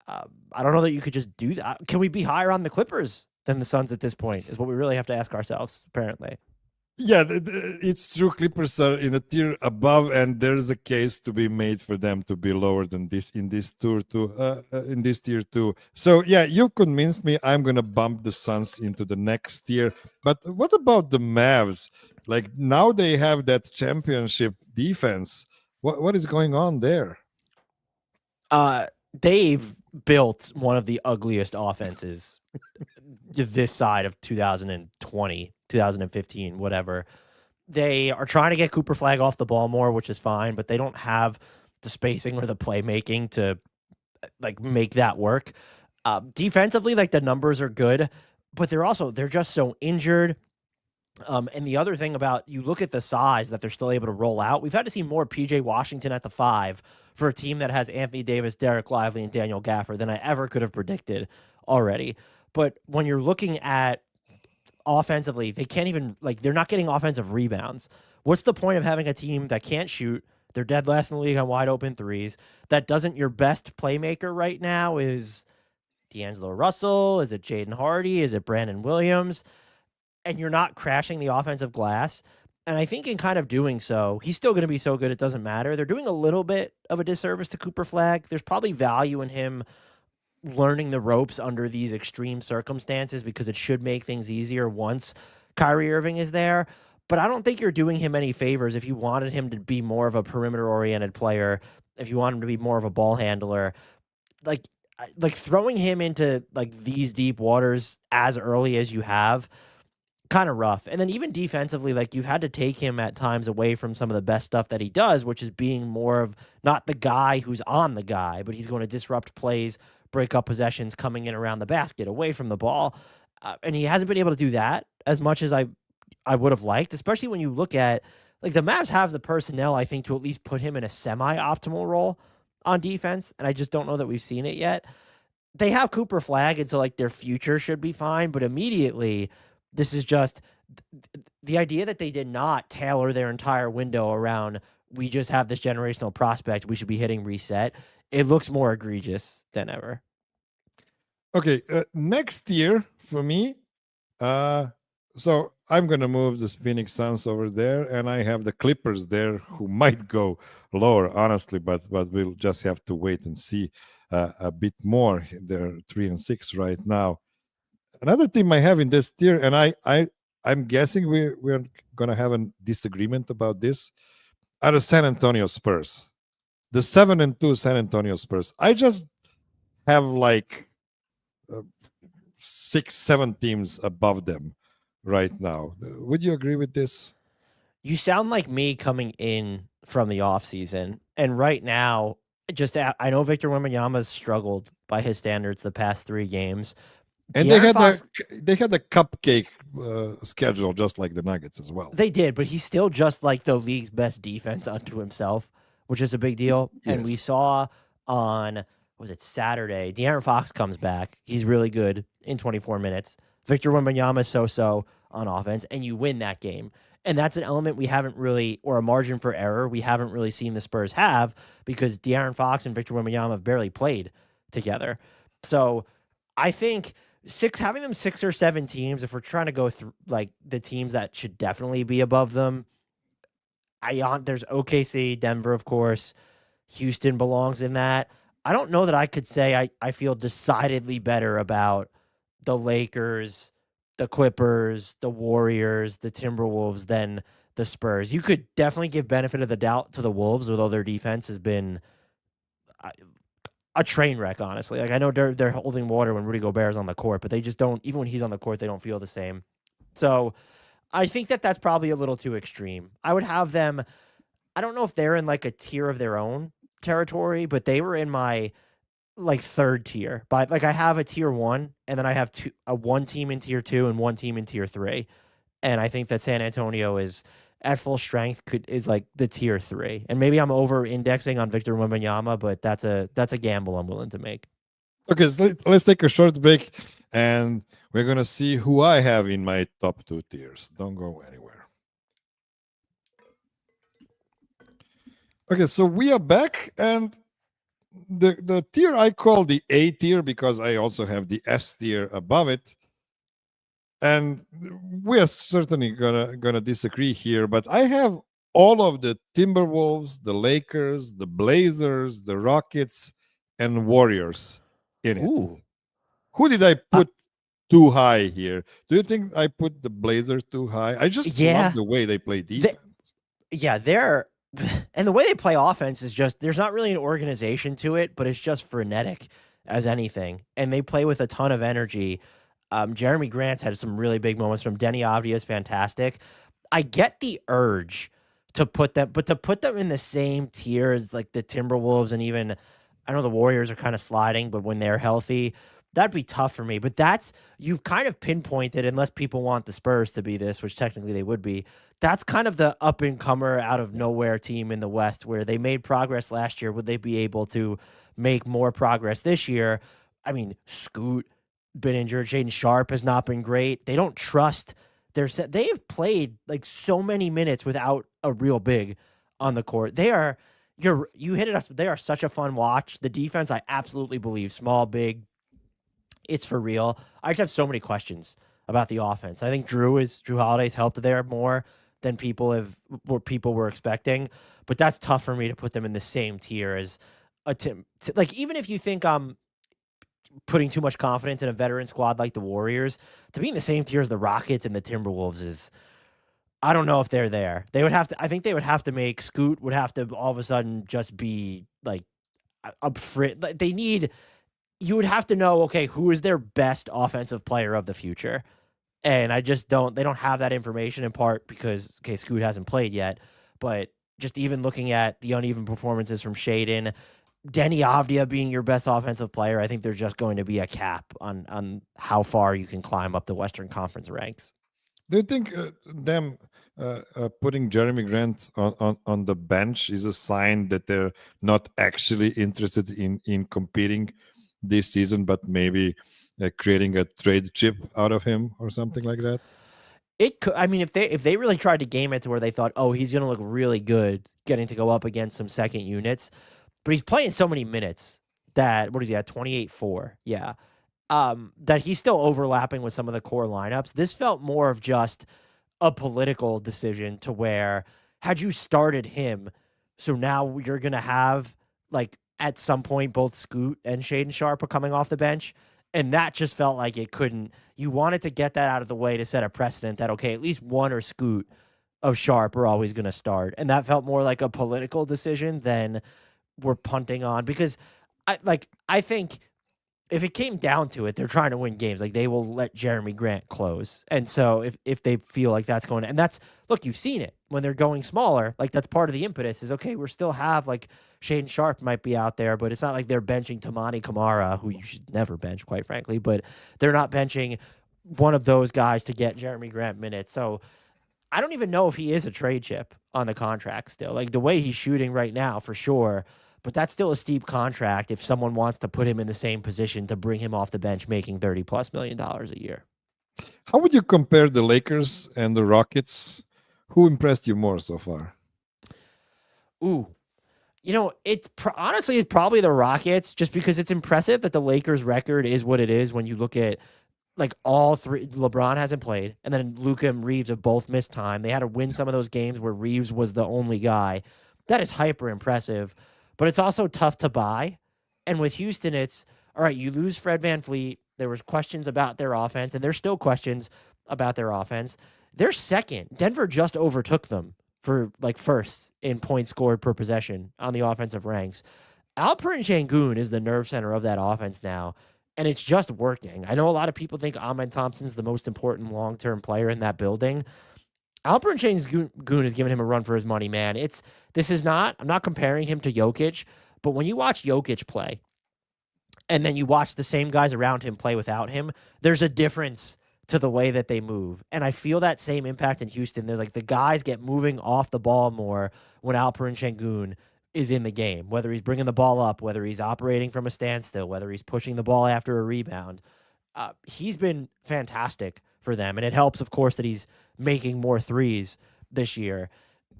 I don't know that you could just do that. Can we be higher on the Clippers than the Suns at this point? Is what we really have to ask ourselves. Apparently. Yeah, it's true. Clippers are in a tier above, and there's a case to be made for them to be lower than this in this tier too. So yeah, you convinced me. I'm gonna bump the Suns into the next tier. But what about the Mavs? Like now they have that championship defense. What is going on there? They've built one of the ugliest offenses this side of 2020, 2015, whatever. They are trying to get Cooper Flag off the ball more, which is fine, but they don't have the spacing or the playmaking to make that work. Defensively, the numbers are good, but they're just so injured. And the other thing about you look at the size that they're still able to roll out. We've had to see more PJ Washington at the 5 for a team that has Anthony Davis, Derek Lively, and Daniel Gafford than I ever could have predicted already. But when you're looking at offensively, they can't even they're not getting offensive rebounds. What's the point of having a team that can't shoot? They're dead last in the league on wide open threes. That doesn't your best playmaker right now is D'Angelo Russell? Is it Jaden Hardy? Is it Brandon Williams? And you're not crashing the offensive glass. And I think in kind of doing so, he's still going to be so good it doesn't matter. They're doing a little bit of a disservice to Cooper Flag. There's probably value in him learning the ropes under these extreme circumstances because it should make things easier once Kyrie Irving is there. But I don't think you're doing him any favors if you wanted him to be more of a perimeter-oriented player, if you want him to be more of a ball handler. Like throwing him into these deep waters as early as you have, kind of rough. And then even defensively, you've had to take him at times away from some of the best stuff that he does, which is being more of not the guy who's on the guy, but he's going to disrupt plays, break up possessions, coming in around the basket, away from the ball. And he hasn't been able to do that as much as I would have liked, especially when you look at the Mavs have the personnel, I think, to at least put him in a semi-optimal role on defense. And I just don't know that we've seen it yet. They have Cooper Flag, and so their future should be fine. But immediately, this is just the idea that they did not tailor their entire window around, we just have this generational prospect, we should be hitting reset. It looks more egregious than ever. Okay, next year for me, so I'm going to move the Phoenix Suns over there, and I have the Clippers there who might go lower, honestly, but we'll just have to wait and see a bit more. They're 3-6 right now. Another team I have in this tier, and I'm guessing we're going to have a disagreement about this, are the San Antonio Spurs. The 7-2 San Antonio Spurs. I just have 6-7 teams above them right now. Would you agree with this? You sound like me coming in from the offseason. And right now, I know Victor Wembanyama's struggled by his standards the past 3 games. And they had a cupcake schedule just like the Nuggets as well. They did, but he's still just the league's best defense unto himself, which is a big deal. Yes. And we saw on, was it Saturday, De'Aaron Fox comes back. He's really good in 24 minutes. Victor Wembanyama is so-so on offense, and you win that game. And that's an element we haven't really, or a margin for error, we haven't really seen the Spurs have because De'Aaron Fox and Victor Wembanyama have barely played together. So I think having them 6 or 7 teams, if we're trying to go through the teams that should definitely be above them, there's OKC, Denver, of course. Houston belongs in that. I don't know that I could say I feel decidedly better about the Lakers, the Clippers, the Warriors, the Timberwolves than the Spurs. You could definitely give benefit of the doubt to the Wolves, although their defense has been a train wreck, honestly. Like, I know they're holding water when Rudy Gobert's on the court, but they just don't, even when he's on the court, they don't feel the same. So I think that's probably a little too extreme. I would have them, I don't know if they're in like a tier of their own territory, but they were in my like third tier. But like I have a tier 1, and then I have one team in tier 2 and one team in tier 3. And I think that San Antonio is at full strength is like the tier 3. And maybe I'm over indexing on Victor Wembanyama, but that's a gamble I'm willing to make. Okay, so let's take a short break, and we're gonna see who I have in my top 2 tiers. Don't go anywhere. Okay, so we are back, and the tier I call the A tier because I also have the S tier above it. And we are certainly gonna disagree here, but I have all of the Timberwolves, the Lakers, the Blazers, the Rockets, and Warriors in it. Ooh. Who did I put too high here? Do you think I put the Blazers too high? I just love the way they play defense. They're and the way they play offense is just, there's not really an organization to it, but it's just frenetic as anything. And they play with a ton of energy. Jeremy Grant's had some really big moments from Denny Avdia is fantastic. I get the urge to put them, but to put them in the same tier as like the Timberwolves, and even, I know the Warriors are kind of sliding, but when they're healthy, that'd be tough for me. But you've kind of pinpointed, unless people want the Spurs to be this, which technically they would be, that's kind of the up-and-comer out of nowhere team in the West, where they made progress last year. Would they be able to make more progress this year? I mean, Scoot been injured. Shaedon Sharpe has not been great. They don't trust their set. They have played like so many minutes without a real big on the court. You hit it up. They are such a fun watch. The defense, I absolutely believe, small, big, it's for real. I just have so many questions about the offense. I think Drew Holiday's helped there more than people were expecting, but that's tough for me to put them in the same tier as a Tim. Like, even if you think I'm putting too much confidence in a veteran squad like the Warriors, to be in the same tier as the Rockets and the Timberwolves is, I don't know if they're there. I think they would have to make Scoot would have to all of a sudden just be like up front. You would have to know, okay, who is their best offensive player of the future? And they don't have that information, in part because, okay, Scoot hasn't played yet, but just even looking at the uneven performances from Shaedon, Denny Avdia being your best offensive player, I think there's just going to be a cap on how far you can climb up the Western Conference ranks. Do you think them putting Jeremy Grant on the bench is a sign that they're not actually interested in competing this season, but maybe creating a trade chip out of him or something like that? It could. I mean, if they really tried to game it to where they thought, oh, he's going to look really good getting to go up against some second units, but he's playing so many minutes that, what is he at, 28-4? Yeah. That he's still overlapping with some of the core lineups. This felt more of just a political decision, to where, had you started him, so now you're going to have, like, at some point, both Scoot and Shaedon Sharpe are coming off the bench. And that just felt like it couldn't. You wanted to get that out of the way to set a precedent that, okay, at least one or Scoot of Sharpe are always going to start. And that felt more like a political decision than we're punting on. Because I think if it came down to it, they're trying to win games. Like, they will let Jeremy Grant close. And so if they feel like that's going to, and that's, look, you've seen it when they're going smaller, like, that's part of the impetus is, okay, we're still have, like, Shaedon Sharpe might be out there, but it's not like they're benching Tamani Kamara, who you should never bench, quite frankly, but they're not benching one of those guys to get Jeremy Grant minutes. So I don't even know if he is a trade chip on the contract still. Like, the way he's shooting right now, for sure, but that's still a steep contract if someone wants to put him in the same position to bring him off the bench making $30+ million a year. How would you compare the Lakers and the Rockets? Who impressed you more so far? Ooh. You know, honestly, it's probably the Rockets, just because it's impressive that the Lakers' record is what it is when you look at, like, all three. LeBron hasn't played, and then Luka and Reeves have both missed time. They had to win some of those games where Reeves was the only guy. That is hyper impressive, but it's also tough to buy. And with Houston, it's, all right, you lose Fred VanVleet. There was questions about their offense, and there's still questions about their offense. They're second. Denver just overtook them for, like, first in points scored per possession on the offensive ranks. Alperen Şengün is the nerve center of that offense now, and it's just working. I know a lot of people think Ahmed Thompson's the most important long-term player in that building. Alperen Şengün has given him a run for his money, man. I'm not comparing him to Jokic, but when you watch Jokic play, and then you watch the same guys around him play without him, there's a difference to the way that they move. And I feel that same impact in Houston. There's like the guys get moving off the ball more when Alperen Şengün is in the game, whether he's bringing the ball up, whether he's operating from a standstill, whether he's pushing the ball after a rebound. He's been fantastic for them. And it helps, of course, that he's making more threes this year.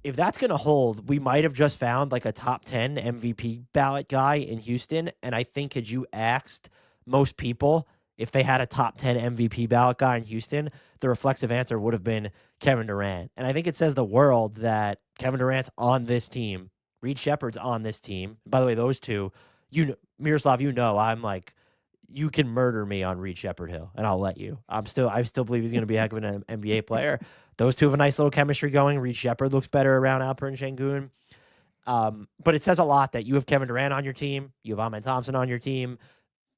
If that's going to hold, we might have just found like a top 10 MVP ballot guy in Houston. And I think had you asked most people if they had a top 10 MVP ballot guy in Houston, the reflexive answer would have been Kevin Durant. And I think it says the world that Kevin Durant's on this team. Reed Shepherd's on this team. By the way, those two, Miroslav, I'm like, you can murder me on Reed Shepherd Hill, and I'll let you. I still believe he's going to be a heck of an NBA player. Those two have a nice little chemistry going. Reed Shepherd looks better around Alperen Şengün. But it says a lot that you have Kevin Durant on your team, you have Ahmed Thompson on your team,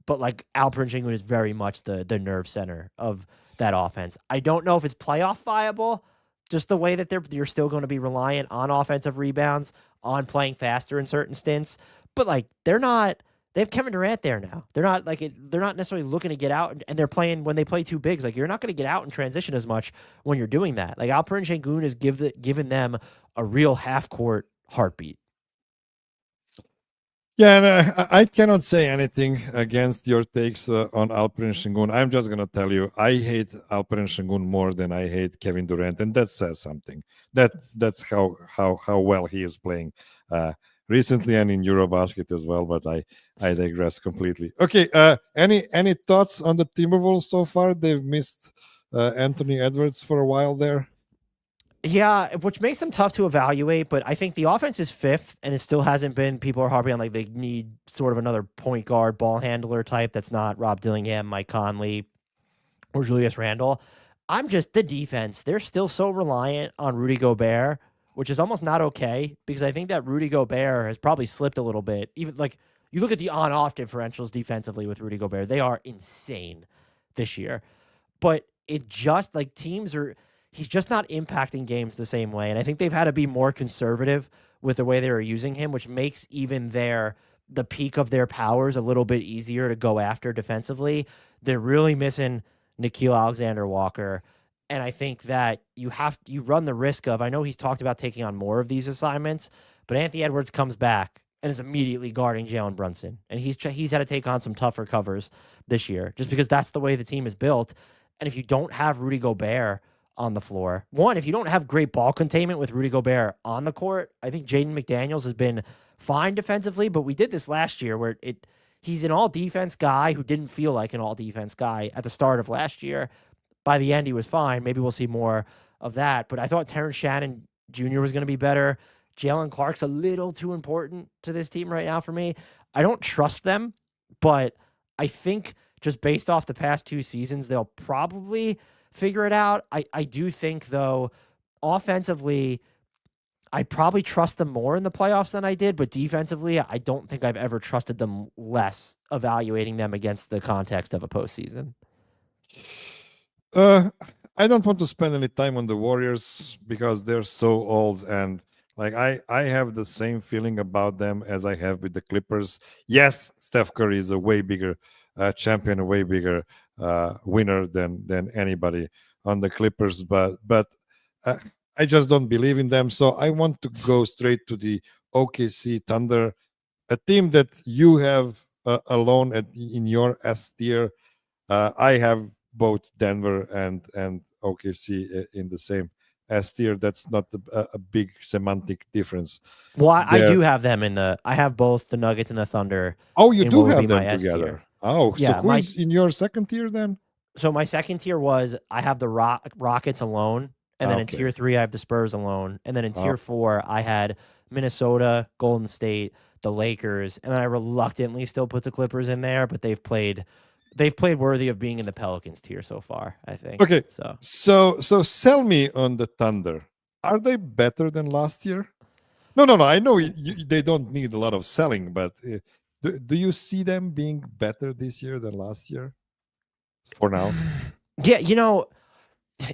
but like Alperen Şengün is very much the nerve center of that offense. I don't know if it's playoff viable, just the way that you're still going to be reliant on offensive rebounds, on playing faster in certain stints, but like they have Kevin Durant there now. They're not necessarily looking to get out, and they're playing when they play two bigs. Like, you're not going to get out and transition as much when you're doing that. Like, Alperen Şengün has given them a real half-court heartbeat. Yeah, and I cannot say anything against your takes on Alperen Şengün. I'm just going to tell you, I hate Alperen Şengün more than I hate Kevin Durant, and that says something. That's how well he is playing recently and in Eurobasket as well, but I digress completely. Okay, any thoughts on the Timberwolves so far? They've missed Anthony Edwards for a while there. Yeah, which makes them tough to evaluate, but I think the offense is fifth, and it still hasn't been. People are harping on like they need sort of another point guard, ball handler type that's not Rob Dillingham, Mike Conley, or Julius Randle. I'm just the defense. They're still so reliant on Rudy Gobert, which is almost not okay, because I think that Rudy Gobert has probably slipped a little bit. Even like you look at the on-off differentials defensively with Rudy Gobert, they are insane this year. But it just like he's just not impacting games the same way. And I think they've had to be more conservative with the way they were using him, which makes even the peak of their powers a little bit easier to go after defensively. They're really missing Nickeil Alexander-Walker. And I think that you run the risk of, I know he's talked about taking on more of these assignments, but Anthony Edwards comes back and is immediately guarding Jalen Brunson. And he's had to take on some tougher covers this year, just because that's the way the team is built. And if you don't have Rudy Gobert on the floor, if you don't have great ball containment with Rudy Gobert on the court, I think Jaden McDaniels has been fine defensively, but we did this last year where he's an all-defense guy who didn't feel like an all-defense guy at the start of last year. By the end, he was fine. Maybe we'll see more of that. But I thought Terrence Shannon Jr. was going to be better. Jalen Clark's a little too important to this team right now for me. I don't trust them, but I think just based off the past two seasons, they'll probably figure it out. I do think, though, offensively, I probably trust them more in the playoffs than I did, but defensively, I don't think I've ever trusted them less, evaluating them against the context of a postseason. I don't want to spend any time on the Warriors because they're so old, and like I have the same feeling about them as I have with the Clippers. Yes, Steph Curry is a way bigger champion, a way bigger winner than anybody on the Clippers, but I just don't believe in them. So I want to go straight to the OKC Thunder, a team that you have alone in your S tier. I have both Denver and OKC in the same S tier. That's not a big semantic difference. Well, I do have them I have both the Nuggets and the Thunder. Oh, you do have them together. Oh, yeah, so who is in your second tier then? So my second tier was I have the Rockets alone, and then in tier 3 I have the Spurs alone, and then in tier 4 I had Minnesota, Golden State, the Lakers, and then I reluctantly still put the Clippers in there, but they've played worthy of being in the Pelicans tier so far, I think. Okay, so sell me on the Thunder. Are they better than last year? No. I know they don't need a lot of selling, but do you see them being better this year than last year? For now, Yeah,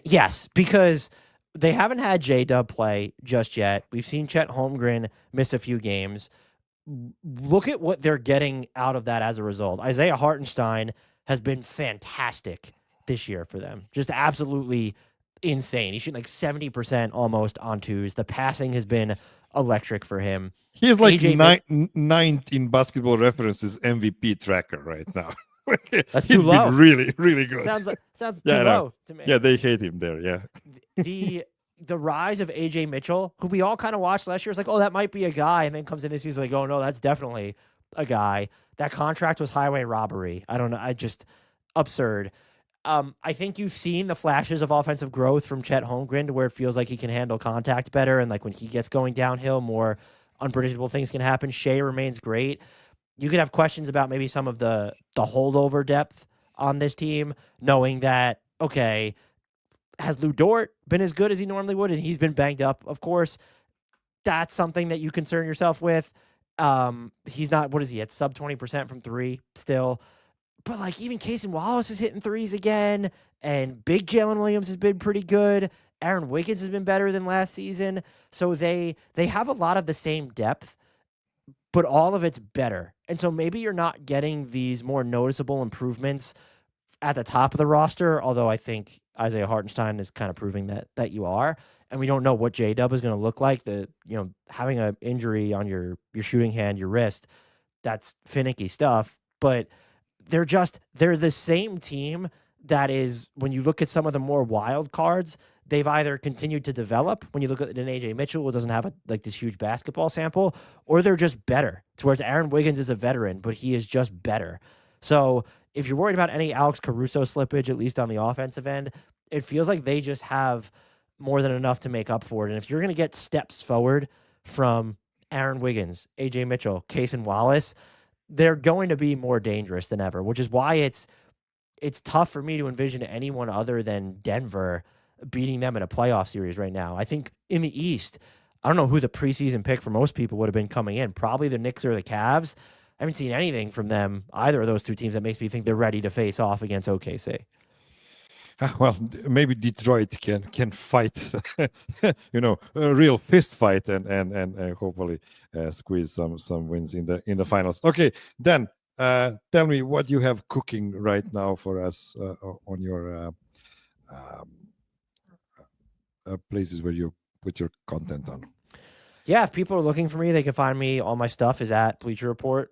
yes, because they haven't had J-Dub play just yet. We've seen Chet Holmgren miss a few games. Look at what they're getting out of that as a result. Isaiah Hartenstein has been fantastic this year for them. Just absolutely insane. He's shooting like 70% almost on twos. The passing has been electric for him. he's like ninth in Basketball References MVP tracker right now. That's too low. Been really, really good. Sounds too low to me. Yeah, they hate him there. Yeah. The rise of AJ Mitchell, who we all kind of watched last year, is like, oh, that might be a guy, and then comes in this season like, oh no, that's definitely a guy. That contract was highway robbery. I don't know. Absurd. I think you've seen the flashes of offensive growth from Chet Holmgren to where it feels like he can handle contact better, and like when he gets going downhill, more unpredictable things can happen. Shea remains great. You could have questions about maybe some of the holdover depth on this team, knowing that, okay, has Lou Dort been as good as he normally would? And he's been banged up, of course. That's something that you concern yourself with. He's not, what is he, at sub 20% from three still? But like even Casey Wallace is hitting threes again, and big Jalen Williams has been pretty good. Aaron Wiggins has been better than last season. So they have a lot of the same depth, but all of it's better. And so maybe you're not getting these more noticeable improvements at the top of the roster, although I think Isaiah Hartenstein is kind of proving that you are. And we don't know what J-Dub is going to look like. Having an injury on your shooting hand, your wrist, that's finicky stuff. But they're the same team that is, when you look at some of the more wild cards, they've either continued to develop. When you look at an AJ Mitchell, who doesn't have this huge basketball sample, or they're just better. To whereas Aaron Wiggins is a veteran, but he is just better. So if you're worried about any Alex Caruso slippage, at least on the offensive end, it feels like they just have more than enough to make up for it. And if you're going to get steps forward from Aaron Wiggins, AJ Mitchell, Casey Wallace, they're going to be more dangerous than ever, which is why it's tough for me to envision anyone other than Denver beating them in a playoff series right now. I think in the East, I don't know who the preseason pick for most people would have been coming in. Probably the Knicks or the Cavs. I haven't seen anything from them, either of those two teams, that makes me think they're ready to face off against OKC. Well, maybe Detroit can fight, a real fist fight, and hopefully squeeze some wins in the finals. Okay, then tell me what you have cooking right now for us on your places where you put your content on. Yeah, if people are looking for me, they can find me. All my stuff is at Bleacher Report.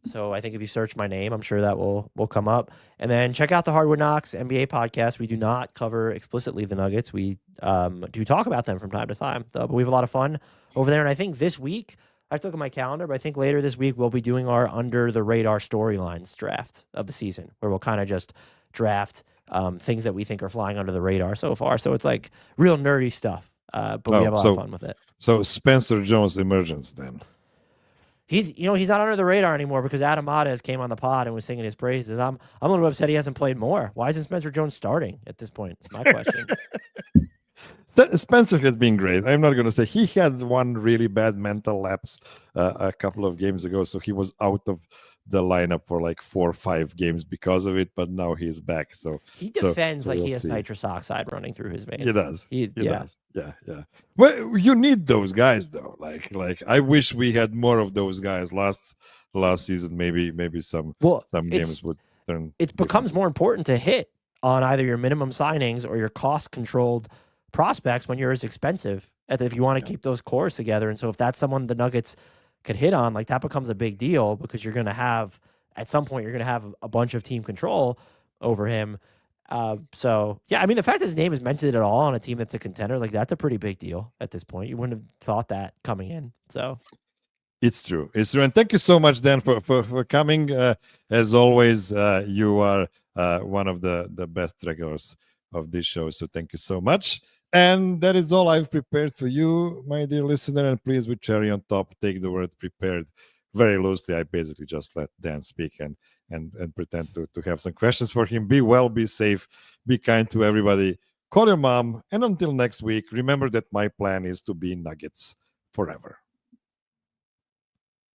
So I think if you search my name, I'm sure that will come up. And then check out the Hardwood Knocks NBA podcast. We do not cover explicitly the Nuggets. We do talk about them from time to time, but we have a lot of fun over there. And I think this week, I have to look at my calendar, but I think later this week we'll be doing our under the radar storylines draft of the season, where we'll kind of just draft things that we think are flying under the radar so far. So it's like real nerdy stuff, but we have a lot of fun with it. So Spencer Jones emergence then. He's not under the radar anymore because Adam Adez came on the pod and was singing his praises. I'm a little upset he hasn't played more. Why isn't Spencer Jones starting at this point? It's my question. Spencer has been great. I'm not going to say he had one really bad mental lapse a couple of games ago, so he was out of the lineup for like 4 or 5 games because of it, but now he's back. So he defends like we'll he has see. nitrous oxide running through his veins. He does. He does. Yeah. Well, you need those guys though. Like I wish we had more of those guys last season. Maybe some games would turn. It becomes more important to hit on either your minimum signings or your cost controlled prospects when you're as expensive. If you want to keep those cores together, and so if that's someone the Nuggets could hit on, like that becomes a big deal because you're going to have at some point a bunch of team control over him. So yeah, I mean the fact that his name is mentioned at all on a team that's a contender, like that's a pretty big deal at this point. You wouldn't have thought that coming in. So it's true, and thank you so much, Dan, for coming. As always, you are one of the best regulars of this show, so thank you so much. And that is all I've prepared for you, my dear listener. And please, with cherry on top, take the word prepared very loosely. I basically just let Dan speak and pretend to have some questions for him. Be well, be safe, be kind to everybody. Call your mom. And until next week, remember that my plan is to be Nuggets forever.